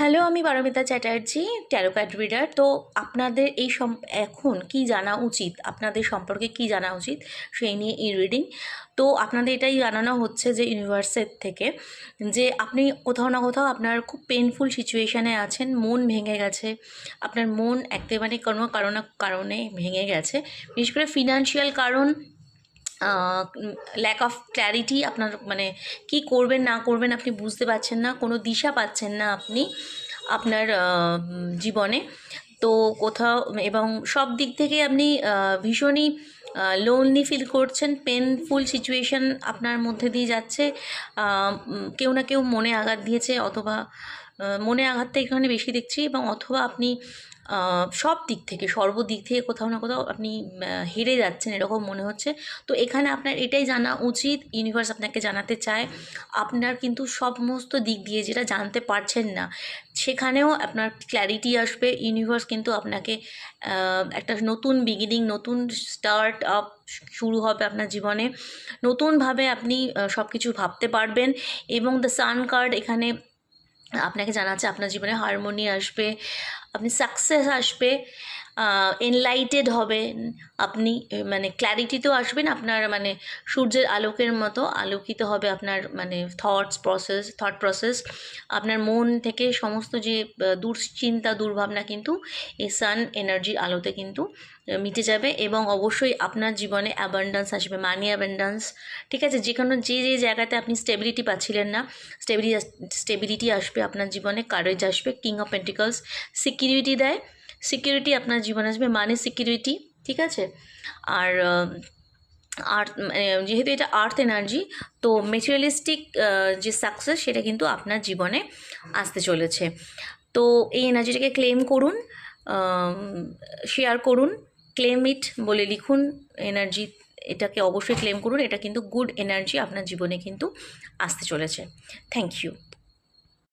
Hello, আমি Paramita Chatterjee, tarot card reader. তো আপনাদের এখন কি জানা উচিত, আপনাদের সম্পর্কে কি জানা উচিত সেই নিয়ে এই রিডিং। তো আপনাদের এটাই জানানো হচ্ছে যে ইউনিভার্সের থেকে যে আপনি কোথাও না কোথাও আপনার খুব পেনফুল সিচুয়েশানে আছেন, মন ভেঙে গেছে, আপনার মন একেবারে কোনো কারণে ভেঙে গেছে, বিশেষ করে ফিনান্সিয়াল কারণ, ল্যাক অফ ক্ল্যারিটি, আপনার মানে কি করবেন না করবেন আপনি বুঝতে পারছেন না, কোনো দিশা পাচ্ছেন না আপনি আপনার জীবনে। তো কোথাও এবং সব দিক থেকে আপনি ভীষণই লোনলি ফিল করছেন, পেনফুল সিচুয়েশান আপনার মধ্যে দিয়ে যাচ্ছে। কেউ না কেউ মনে আঘাত দিয়েছে, অথবা মনে আঘাতটা এখানে বেশি দেখছি, এবং অথবা আপনি সব দিক থেকে সর্বদিক থেকে কোথাও না কোথাও আপনি হেরে যাচ্ছেন এরকম মনে হচ্ছে। তো এখানে আপনার এটাই জানা উচিত, ইউনিভার্স আপনাকে জানাতে চায় আপনার কিন্তু সমস্ত দিক দিয়ে যেটা জানতে পারছেন না সেখানেও আপনার ক্ল্যারিটি আসবে। ইউনিভার্স কিন্তু আপনাকে একটা নতুন বিগিনিং, নতুন স্টার্ট আপ শুরু হবে আপনার জীবনে, নতুনভাবে আপনি সব কিছু ভাবতে পারবেন। এবং দ্য সান কার্ড এখানে আপনাকে জানাচ্ছে আপনার জীবনে হারমোনি আসবে, আপনি সাকসেস আসবে, এনলাইটেড হবেন আপনি, মানে ক্ল্যারিটিতেও আসবেন, আপনার মানে সূর্যের আলোকের মতো আলোকিত হবে আপনার মানে থট প্রসেস। আপনার মন থেকে সমস্ত যে দুশ্চিন্তা দুর্ভাবনা কিন্তু এই সান এনার্জির আলোতে কিন্তু মিটে যাবে। এবং অবশ্যই আপনার জীবনে অ্যাবান্ডান্স আসবে, মানি অ্যাবান্ডান্স, ঠিক আছে। যে জায়গাতে আপনি স্টেবিলিটি পাচ্ছিলেন না, স্টেবিলিটি আসবে আপনার জীবনে, কারেজ আসবে, কিং অফ পেন্টিকলস সিকিউরিটি দেয়, সিকিউরিটি আপনার জীবনে আসবে, মানি সিকিউরিটি, ঠিক আছে। আর যেহেতু এটা আর্থ এনার্জি, তো মেটেরিয়ালিস্টিক যে সাকসেস সেটা কিন্তু আপনার জীবনে আসতে চলেছে। তো এই এনার্জিটাকে ক্লেম করুন, শেয়ার করুন, ক্লেম ইট বলে লিখুন এনার্জি, এটাকে অবশ্যই ক্লেম করুন। এটা কিন্তু গুড এনার্জি আপনার জীবনে কিন্তু আসতে চলেছে। Thank you.